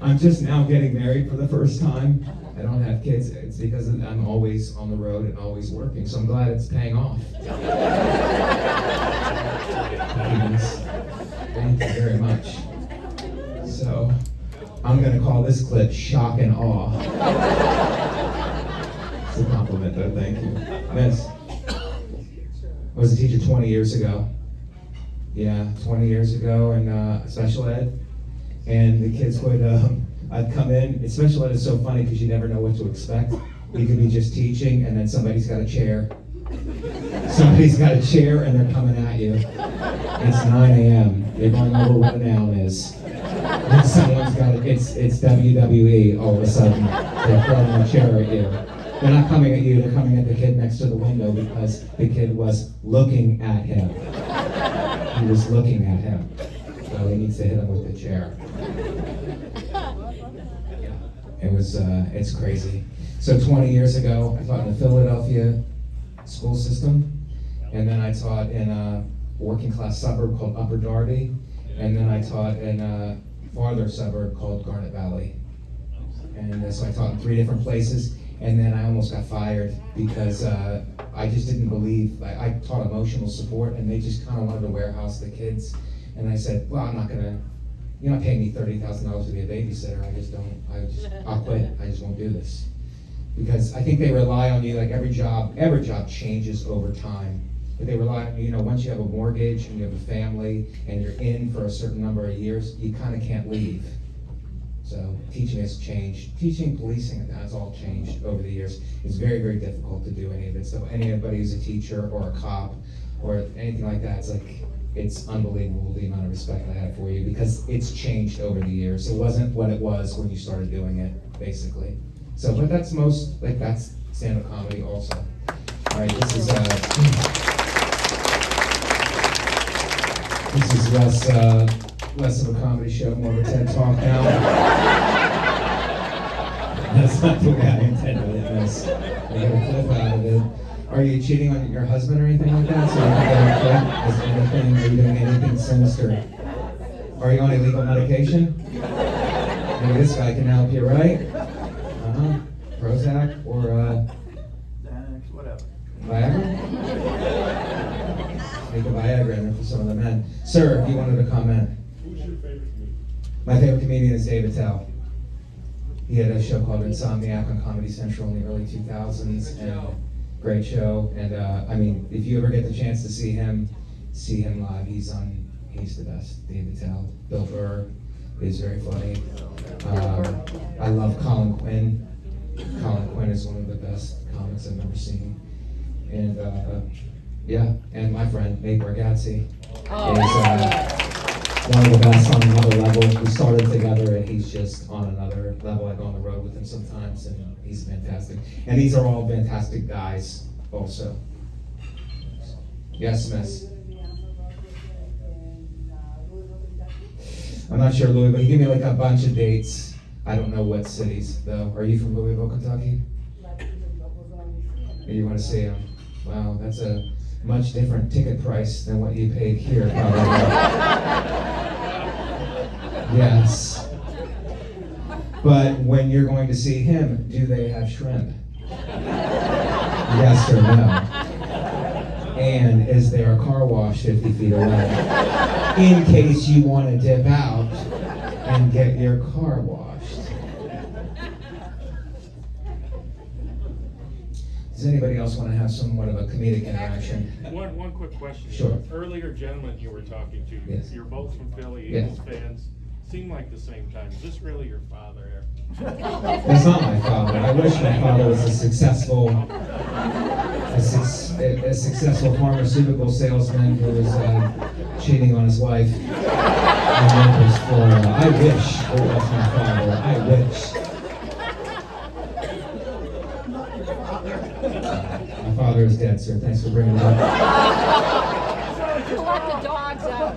I'm just now getting married for the first time. I don't have kids. It's because I'm always on the road and always working, so I'm glad it's paying off. Thank you very much. So, I'm going to call this clip Shock and Awe. It's a compliment, though. Thank you. Miss, I was a teacher 20 years ago. Yeah, 20 years ago in special ed. And the kids would, I'd come in. Special ed is so funny because you never know what to expect. You could be just teaching and then somebody's got a chair. Somebody's got a chair and they're coming at you. It's 9 a.m. You're going over what a noun is. And someone's got it. It's WWE all of a sudden. They're throwing a chair at you. They're not coming at you, they're coming at the kid next to the window because the kid was looking at him. He was looking at him. So he needs to hit him with the chair. It's crazy. So 20 years ago, I taught in the Philadelphia school system, and then I taught in a working class suburb called Upper Darby, and then I taught in a farther suburb called Garnet Valley. And so I taught in 3 different places, and then I almost got fired because I just didn't believe, I taught emotional support, and they just kind of wanted to warehouse the kids. And I said, well, you're not paying me $30,000 to be a babysitter. I'll quit. I just won't do this. Because I think they rely on you, like every job changes over time. But they rely on you, once you have a mortgage and you have a family and you're in for a certain number of years, you kind of can't leave. So teaching has changed. Teaching, policing, that's all changed over the years. It's very, very difficult to do any of it. So anybody who's a teacher or a cop or anything like that, it's unbelievable the amount of respect I have for you because it's changed over the years. It wasn't what it was when you started doing it, basically. So, but that's that's stand-up comedy also. All right, this is less of a comedy show, more of a TED Talk now. That's not the way I intended it. I got a clip out of it. Are you cheating on your husband or anything like that? So you can get a clip? Is anything? Are you doing anything sinister? Are you on illegal medication? Maybe this guy can help you, right? Prozac or Xanax, whatever. Viagra? Make a Viagra in there for some of the men. Sir, you wanted to comment. Who's your favorite comedian? My favorite comedian is David Tell. He had a show called Insomniac on Comedy Central in the early 2000s. Great show. And if you ever get the chance to see him live, he's the best. David Tell. Bill Burr is very funny. I love Colin Quinn. Colin Quinn is one of the best comics I've ever seen. And and my friend Nate Bargatze is one of the best on another level. We started together and he's just on another level. I go on the road with him sometimes and he's fantastic. And these are all fantastic guys also. Yes, miss. I'm not sure Louisville. He gave me like a bunch of dates. I don't know what cities though. Are you from Louisville, Kentucky? You want to see him? Wow, that's a much different ticket price than what you paid here, probably. Yes. But when you're going to see him, do they have shrimp? Yes or no? And is there a car wash 50 feet away? In case you want to dip out and get your car washed. Does anybody else want to have somewhat of a comedic interaction? One quick question. Sure. Earlier gentleman you were talking to, Yes. you're both from Philly, Yes. Eagles fans. Seem like the same time. Is this really your father? That's not my father. I wish my father was a successful pharmaceutical salesman who was cheating on his wife. I wish it was my father. I wish. My father is dead, sir. Thanks for bringing it up. Let the dogs out.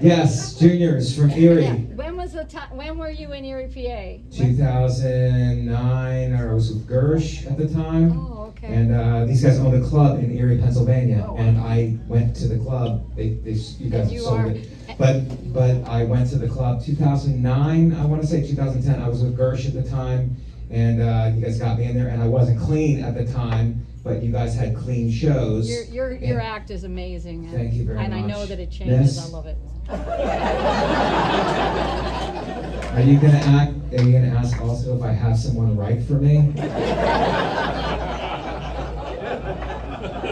Yes, juniors from Erie. When was was the time? When were you in Erie, PA? 2009, I was with Gersh at the time. Oh, okay. And these guys owned a club in Erie, Pennsylvania, Oh, wow. and I went to the club. You guys You sold are- it, but I went to the club 2009. I want to say 2010. I was with Gersh at the time, and you guys got me in there. And I wasn't clean at the time, but you guys had clean shows. Your And- act is amazing. Thank you very And I much. know that it changes. Yes. I love it. Are you gonna ask also if I have someone write for me?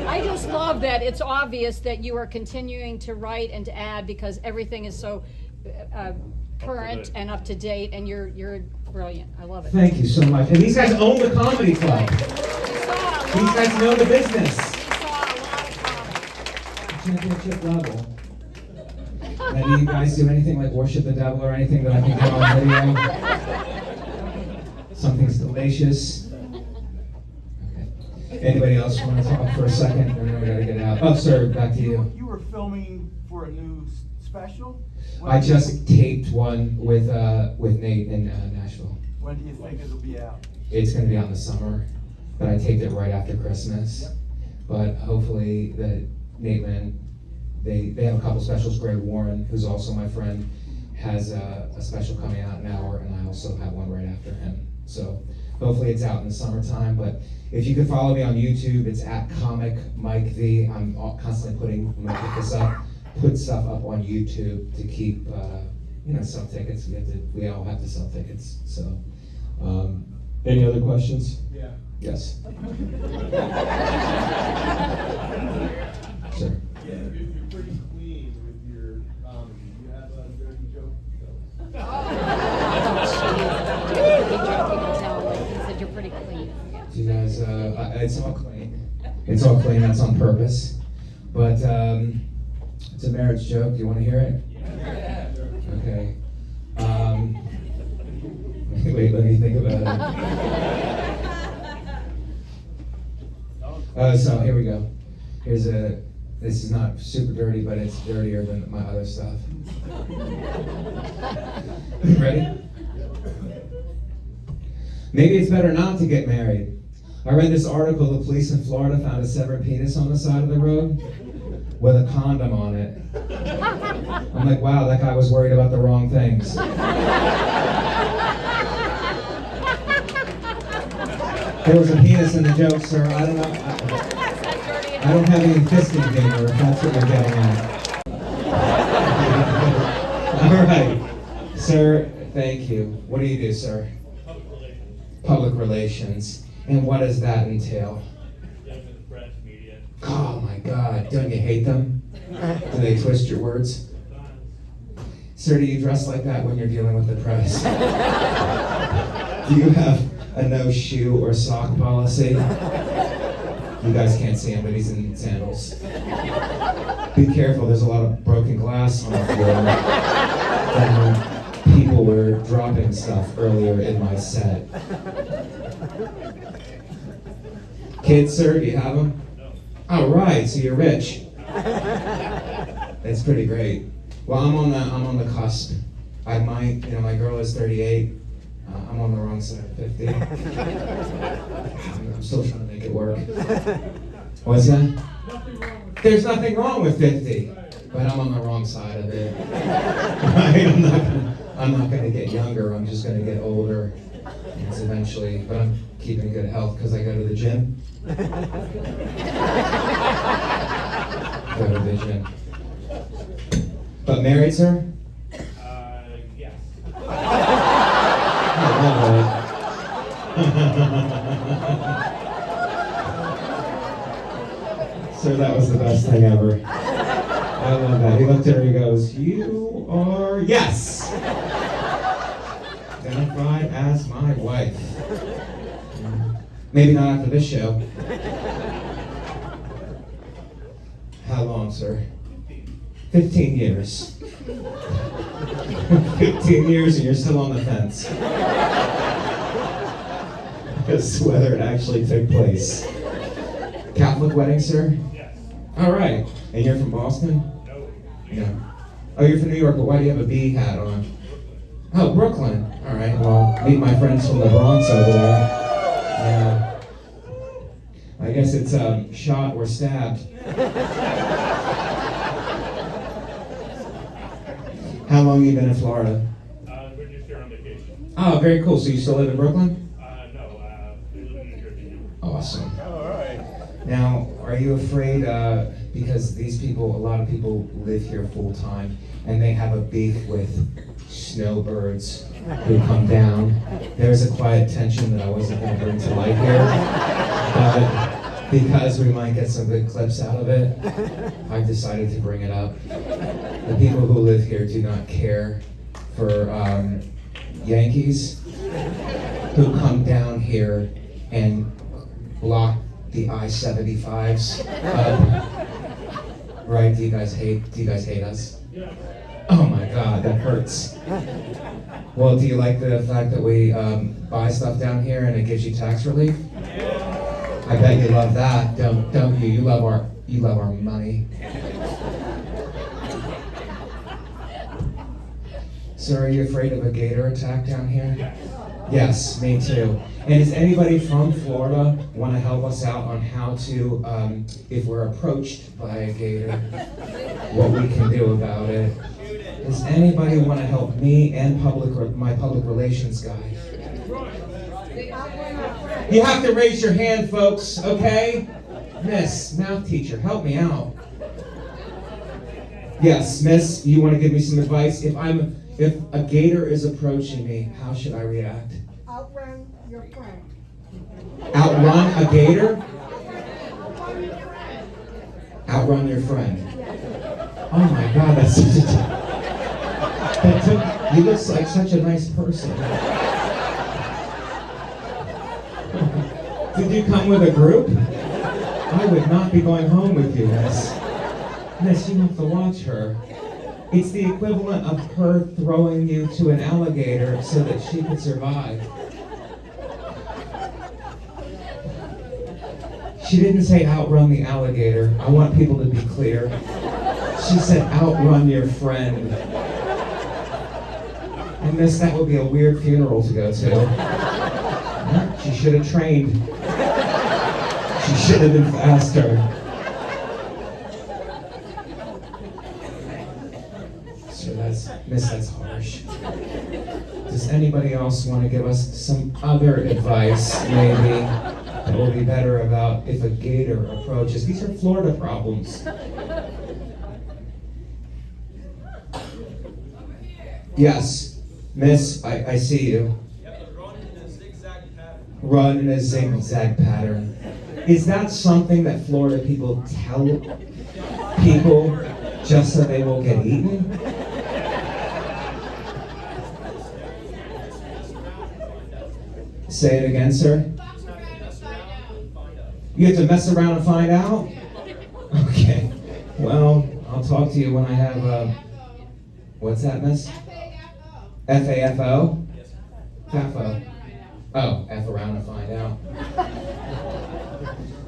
I just love that it's obvious that you are continuing to write and to add because everything is so current date. and up to date, and you're brilliant. I love it. Thank you so much. And these guys own the comedy club. We saw a These lot. guys know the business. We saw a lot of comedy. Championship level. And do you guys do anything like worship the devil or anything that I can get on video? Something salacious. Okay. Anybody else want to talk for a second? And then we gotta get out. Oh, sir, back to you. You were filming for a new special? When I do you- just taped one with Nate in Nashville. When do you think it'll be out? It's gonna be out in the summer, but I taped it right after Christmas. Yep. But hopefully the Nate man, they have a couple specials. Greg Warren, who's also my friend, has a special coming out in an hour, and I also have one right after him. So hopefully it's out in the summertime. But if you could follow me on YouTube, it's at Comic Mike V. I'm constantly I'm gonna put stuff up on YouTube to keep sell tickets. We all have to sell tickets. So any other questions? Yeah. Yes. Sure. Yeah, you're pretty clean with your comedy. You have a dirty joke though. He said you're pretty clean. You guys, it's all clean. It's all clean. That's on purpose. But it's a marriage joke. Do you want to hear it? Yeah. Okay. Wait, let me think about it. So here we go. This is not super dirty, but it's dirtier than my other stuff. Ready? Maybe it's better not to get married. I read this article, the police in Florida found a severed penis on the side of the road with a condom on it. I'm like, wow, that guy was worried about the wrong things. There was a penis in the joke, sir. I don't know. I don't have any fisting humor, if that's what you're getting at. All right. Sir, thank you. What do you do, sir? Public relations. And what does that entail? Press, media. Oh my God, don't you hate them? Do they twist your words? Sir, do you dress like that when you're dealing with the press? Do you have a no shoe or sock policy? You guys can't see him, but he's in sandals. Be careful, there's a lot of broken glass on the floor. And people were dropping stuff earlier in my set. Kids, sir, do you have them? No. All right, so you're rich. That's pretty great. Well, I'm on the cusp. My girl is 38. I'm on the wrong side of 50. I'm still trying to make it work. What's that? There's nothing wrong with 50, but I'm on the wrong side of it. Right? I'm not gonna get younger. I'm just gonna get older. And eventually, but I'm keeping good health because I go to the gym. Go to the gym. But married, sir? Yes. I love it. Sir, that was the best thing ever. I love that. He looked at her, he goes, "You are, yes! Identified as my wife." Maybe not after this show. How long, sir? 15 years. 15 years and you're still on the fence. As to whether it actually took place. Catholic wedding, sir? Yes. All right. And you're from Boston? No. Yeah. Oh, you're from New York, but why do you have a bee hat on? Oh, Brooklyn. All right. Well, meet my friends from the Bronx over there. Yeah. I guess it's shot or stabbed. How long you been in Florida? We're just here on vacation. Oh, very cool. So you still live in Brooklyn? No, we live in New Jersey. Awesome. All right. Now, are you afraid, because these people, a lot of people live here full time, and they have a beef with snowbirds who come down. There's a quiet tension that I wasn't going to bring to light here, but because we might get some good clips out of it, I've decided to bring it up. The people who live here do not care for Yankees who come down here and block the I-75s up. Right? Do you guys hate us? Oh my God, that hurts. Well, do you like the fact that we buy stuff down here and it gives you tax relief? I bet you love that, don't you? You love our money. So are you afraid of a gator attack down here? Yes, me too. And does anybody from Florida want to help us out on how to, if we're approached by a gator, what we can do about it? Does anybody want to help me and my public relations guy? You have to raise your hand, folks, okay? Miss, math teacher, help me out. Yes, miss, you want to give me some advice? If a gator is approaching me, how should I react? Outrun your friend. Outrun a gator? Outrun your friend. Oh my God, that's such he looks like such a nice person. Did you come with a group? I would not be going home with you, miss. Miss, you have to watch her. It's the equivalent of her throwing you to an alligator so that she could survive. She didn't say outrun the alligator. I want people to be clear. She said outrun your friend. And miss, that would be a weird funeral to go to. She should have trained. She should have been faster. So that's harsh. Does anybody else want to give us some other advice, maybe, that will be better about if a gator approaches? These are Florida problems. Yes, miss, I see you. Run in a zigzag pattern. Is that something that Florida people tell people just so they won't get eaten? Say it again, sir. You have to mess around and find out? Okay. Well, I'll talk to you when I have, what's that, miss? FAFO? FAFO. Oh, F around and find out.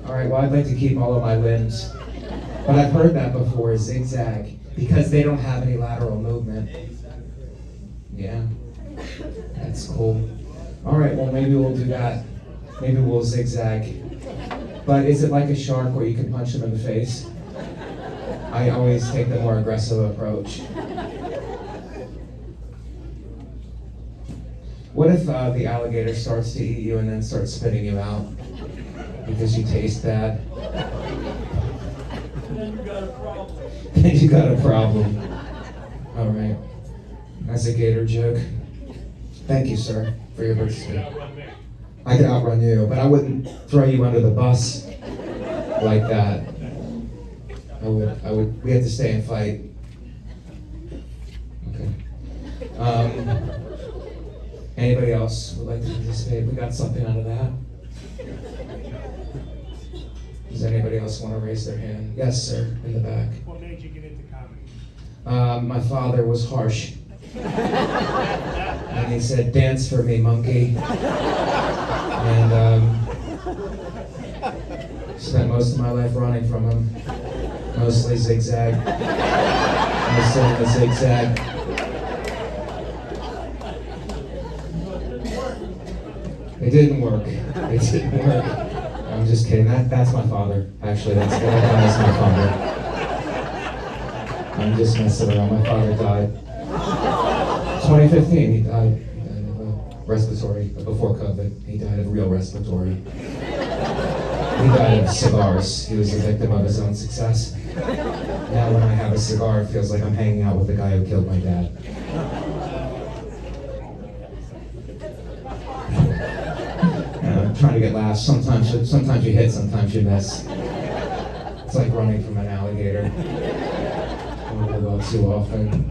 All right, well, I'd like to keep all of my limbs. But I've heard that before, zigzag, because they don't have any lateral movement. Yeah, that's cool. All right, well, maybe we'll do that. Maybe we'll zigzag. But is it like a shark where you can punch them in the face? I always take the more aggressive approach. What if the alligator starts to eat you and then starts spitting you out because you taste bad? Then you got a problem. Then you got a problem. All right. That's a gator joke. Thank you, sir, for your participation. I could outrun you, but I wouldn't throw you under the bus like that. I would. We have to stay and fight. Okay. Anybody else would like to participate? We got something out of that. Does anybody else want to raise their hand? Yes, sir, in the back. What made you get into comedy? My father was harsh. And he said, "Dance for me, monkey." And spent most of my life running from him. Mostly zigzag. Mostly in the zigzag. It didn't work. It didn't work. I'm just kidding. That's my father. Actually, that guy is my father. I'm just messing around. My father died. 2015, he died of a respiratory, before COVID. He died of real respiratory. He died of cigars. He was a victim of his own success. Now when I have a cigar, it feels like I'm hanging out with the guy who killed my dad. I'm trying to get laughs. Sometimes you hit, sometimes you miss. It's like running from an alligator. I don't go too often.